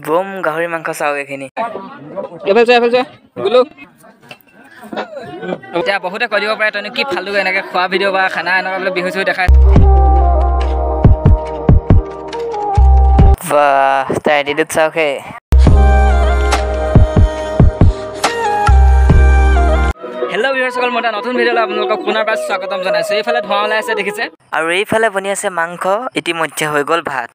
বম গাহৰি মাংস চাওক এখিনি এফালে গুলো এতিয়া বহুতে কৈ দিব পাৰে তই কি ফালতু এনেকৈ খোৱা ভিডিঅ' বা খানা এনেকুৱা বোলে বিহু চিহু দেখাই বাহ তাৰ এডিটত চাওক হে হেল্ল' ভিউৱাৰ্ছসকল মই এটা নতুন ভিডিঅ'লৈ আপোনালোকক পুনৰ পৰা স্বাগতম জনাইছোঁ এইফালে ধোঁৱা ওলাই আছে দেখিছে আৰু এইফালে বনি আছে মাংস ইতিমধ্যে হৈ গ'ল ভাত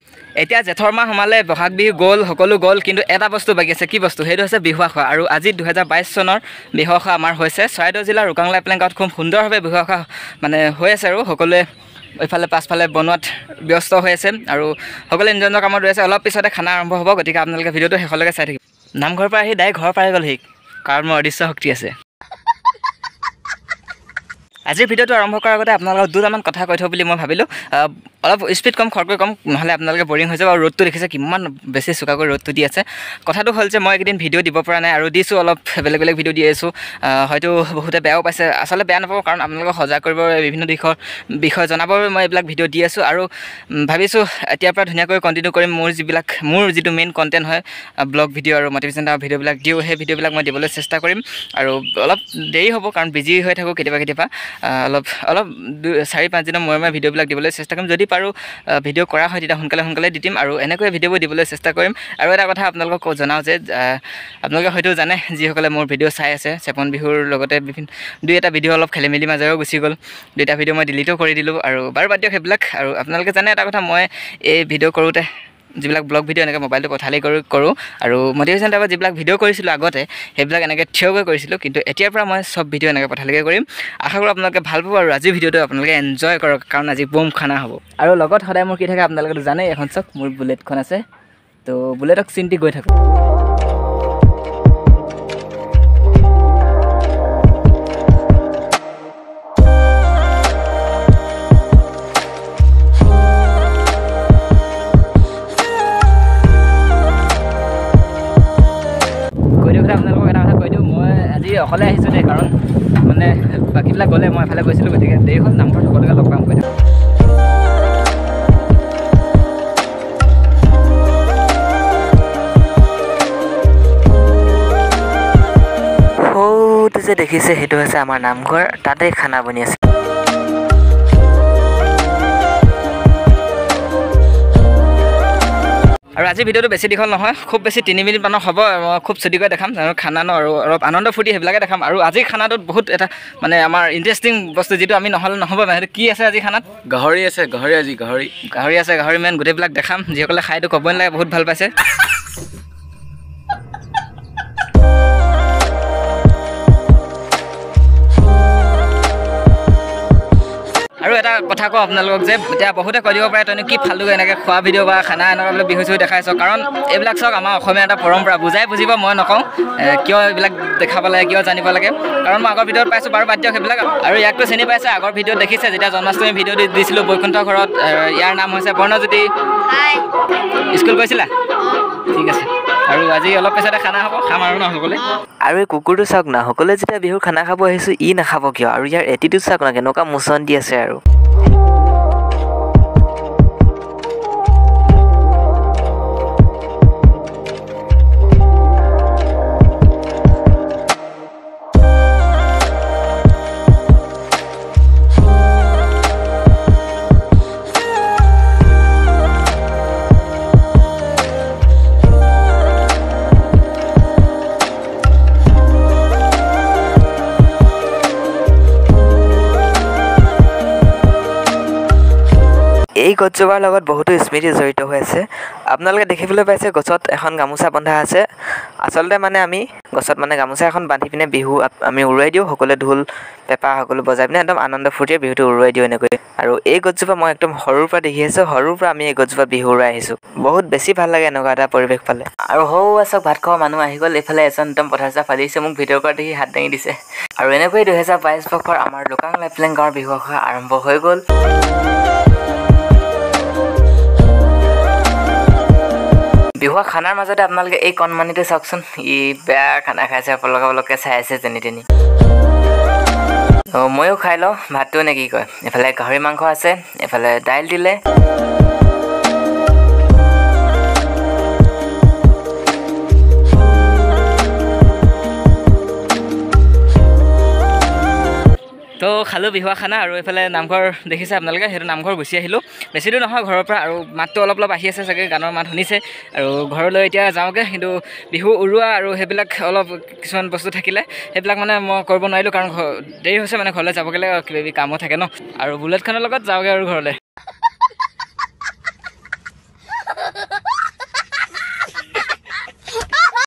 এতিয়া জেঠৰ মাহ সোমালে বহাগ বিহু গ'ল সকলো গ'ল কিন্তু এটা বস্তু বাকী আছে কি বস্তু সেইটো হৈছে বিহুৱা খোৱা আৰু আজি 2022 চনৰ বিহুৱা খোৱা আমাৰ হৈছে চৰাইদেউ জিলাৰ ৰুকাংলা প্লেন গাঁৱত খুব সুন্দৰভাৱে বিহুৱা খোৱা মানে হৈ আছে আৰু সকলোৱে এইফালে পাছফালে বনোৱাত ব্যস্ত হৈ আছে আৰু সকলোৱে নিজৰ নিজৰ কামত ৰৈ আছে অলপ পিছতে খানা আৰম্ভ হ'ব গতিকে আপোনালোকে ভিডিঅ'টো শেষলৈকে চাই থাকিব নামঘৰৰ পৰা আহি ডাইৰেক্ট ঘৰ পাই গ'লহি কাৰণ মোৰ অদৃশ্য শক্তি আছে আজিৰ ভিডিঅ'টো আৰম্ভ কৰাৰ আগতে আপোনালোকক দুটামান কথা কৈ থওঁ বুলি মই ভাবিলোঁ অলপ স্পীড কম খৰকৈ কম নহ'লে আপোনালোকে বৰিং হৈ যাব আৰু ৰ'দটো দেখিছে কিমান বেছি চোকাকৈ ৰ'দটো দি আছে কথাটো হ'ল যে মই এইকেইদিন ভিডিঅ' দিব পৰা নাই আৰু দিছোঁ অলপ বেলেগ বেলেগ ভিডিঅ' দি আছোঁ হয়তো বহুতে বেয়াও পাইছে আচলতে বেয়া নাপাব কাৰণ আপোনালোকক সজাগ কৰিবৰ বিভিন্ন বিষয় জনাবৰ বাবে মই এইবিলাক ভিডিঅ' দি আছোঁ আৰু ভাবিছোঁ এতিয়াৰ পৰা ধুনীয়াকৈ কণ্টিনিউ কৰিম মোৰ যিটো মেইন কণ্টেণ্ট হয় ব্লগ ভিডিঅ' আৰু মটিভেশ্যন ভিডিঅ'বিলাক দিওঁ সেই ভিডিঅ'বিলাক মই দিবলৈ চেষ্টা কৰিম আৰু অলপ দেৰি হ'ব কাৰণ বিজি হৈ থাকোঁ কেতিয়াবা অলপ 4-5 দিনৰ মূৰে ভিডিঅ'বিলাক দিবলৈ চেষ্টা কৰিম যদি পাৰোঁ ভিডিঅ' কৰা হয় তেতিয়া সোনকালে দি দিম আৰু এনেকৈ ভিডিঅ'বোৰ দিবলৈ চেষ্টা কৰিম আৰু এটা কথা আপোনালোকক জনাওঁ যে আপোনালোকে হয়তো জানে যিসকলে মোৰ ভিডিঅ' চাই আছে চেপন বিহুৰ লগতে দুই এটা ভিডিঅ' অলপ খেলি মেলি মাজেৰেও গুচি গ'ল দুইটা ভিডিঅ' মই ডিলিটো কৰি দিলোঁ আৰু বাৰু বাদ দিয়ক সেইবিলাক আৰু আপোনালোকে জানে এটা কথা মই এই ভিডিঅ' কৰোঁতে যিবিলাক ব্লগ ভিডিঅ' এনেকৈ মোবাইলটো পঠালি কৰোঁ আৰু মটিভেশ্যন টাইপত যিবিলাক ভিডিঅ' কৰিছিলোঁ আগতে সেইবিলাক এনেকৈ থিয়কৈ কৰিছিলোঁ কিন্তু এতিয়াৰ পৰা মই চব ভিডিঅ' এনেকৈ পঠালিকৈ কৰিম আশা কৰোঁ আপোনালোকে ভাল পাব আৰু আজিৰ ভিডিঅ'টো আপোনালোকে এনজয় কৰক কাৰণ আজি বম খানা হ'ব আৰু লগত সদায় মোৰ কি থাকে আপোনালোকেতো জানেই এখন চাওক মোৰ বুলেটখন আছে তো বুলেটক চিন্তি গৈ থাকোঁ আপোনালোকক এটা কথা কৈ দিওঁ মই আজি অকলে আহিছোঁ দেই কাৰণ মানে বাকীবিলাক গ'লে মই এফালে গৈছিলোঁ গতিকে দেৰি হ'ল নামঘৰত সকলোকে লগ পাম কৈ থাকোঁ সৌটো যে দেখিছে সেইটো হৈছে আমাৰ নামঘৰ তাতে খানা বনি আছে আৰু আজি ভিডিঅ'টো বেছি দীঘল নহয় খুব বেছি 3 মিনিটমানৰ হ'ব খুব চুটিকৈ দেখাম আৰু খানা আৰু অলপ আনন্দ ফূৰ্তি সেইবিলাকে দেখাম আৰু আজিৰ খানাটোত বহুত এটা মানে আমাৰ ইণ্টাৰেষ্টিং বস্তু যিটো আমি নহ'লে নহ'ব মানে সেইটো কি আছে আজি খানাত গাহৰি আছে গাহৰি মেন গোটেইবিলাক দেখাম যিসকলে খাইটো ক'বই নালাগে বহুত ভাল পাইছে আৰু এটা কথা কওঁ আপোনালোকক যে এতিয়া বহুতে কৈ দিব পাৰে তই কি ফালতু এনেকৈ খোৱা ভিডিঅ' বা খানা এনেকুৱা বোলে বিহু চিহু দেখাইছ কাৰণ এইবিলাক চাওক আমাৰ অসমীয়া এটা পৰম্পৰা বুজিব মই নকওঁ কিয় এইবিলাক দেখাব লাগে কিয় জানিব লাগে কাৰণ মই আগৰ ভিডিঅ'ত পাইছোঁ বাৰু বাদ দিয়ক সেইবিলাক আৰু ইয়াকতো চিনি পাইছে আগৰ ভিডিঅ'ত দেখিছে যেতিয়া জন্মাষ্টমী ভিডিঅ' দিছিলোঁ বৈকুণ্ঠ ঘৰত ইয়াৰ নাম হৈছে বৰ্ণজ্যোতি স্কুল গৈছিলা ঠিক আছে আৰু আজি অলপ পিছতে খানা হ'ব খাম আৰু ন সকলোৱে আৰু এই কুকুৰটো চাওক না সকলোৱে যেতিয়া বিহুৰ খানা খাব আহিছোঁ ই নাখাব কিয় আৰু ইয়াৰ এটিটিউড চাওক না কেনেকুৱা মোচন দি আছে আৰু এই গছজোপাৰ লগত বহুতো স্মৃতি জড়িত হৈ আছে আপোনালোকে দেখিবলৈ পাইছে গছত এখন গামোচা বন্ধা আছে আচলতে মানে আমি গছত মানে গামোচা এখন বান্ধি পিনে বিহু আমি উৰুৱাই দিওঁ সকলোৱে ঢোল পেঁপা সকলো বজাই পিনে একদম আনন্দ ফূৰ্তিৰে বিহুটো উৰুৱাই দিওঁ এনেকৈ আৰু এই গছজোপা মই একদম সৰুৰ পৰা দেখি আহিছোঁ সৰুৰ পৰা আমি এই গছজোপা বিহু উৰুৱাই আহিছোঁ বহুত বেছি ভাল লাগে এনেকুৱা এটা পৰিৱেশ পালে আৰু সৌ আচক ভাত খোৱা মানুহ আহি গ'ল এইফালে এজন একদম পথাৰ চা ফালিছে মোক ভিডিঅ'ৰ পৰা দেখি হাত দাঙি দিছে আৰু এনেকৈ 2022 বৰ্ষৰ আমাৰ ৰুকাংলা প্লেন গাঁৱৰ বিহু খোৱা আৰম্ভ হৈ গ'ল বিহুৱা খানাৰ মাজতে আপোনালোকে এই কণমানিটো চাওকচোন ই বেয়া খানা খাইছে পলককে চাই আছে যেনি ময়ো খাই লওঁ ভাতটো নে কি কয় এফালে গাহৰি মাংস আছে এফালে দাইল দিলে খালোঁ বিহুৱা খানা আৰু এইফালে নামঘৰ দেখিছে আপোনালোকে, সেইটো নামঘৰ গুচি আহিলোঁ। বেছি দূৰ নহয় ঘৰৰ পৰা, আৰু মাতটো অলপ অলপ আহি আছে চাগে, গানৰ মাত শুনিছে। আৰু ঘৰলৈ এতিয়া যাওঁগৈ, কিন্তু বিহু উৰুৱা আৰু সেইবিলাক অলপ কিছুমান বস্তু থাকিলে সেইবিলাক মানে মই কৰিব নোৱাৰিলোঁ, কাৰণ দেৰি হৈছে মানে ঘৰলৈ যাবগৈ কিবা কামো থাকে ন। আৰু বুলেটখনৰ লগত যাওঁগৈ আৰু ঘৰলৈ।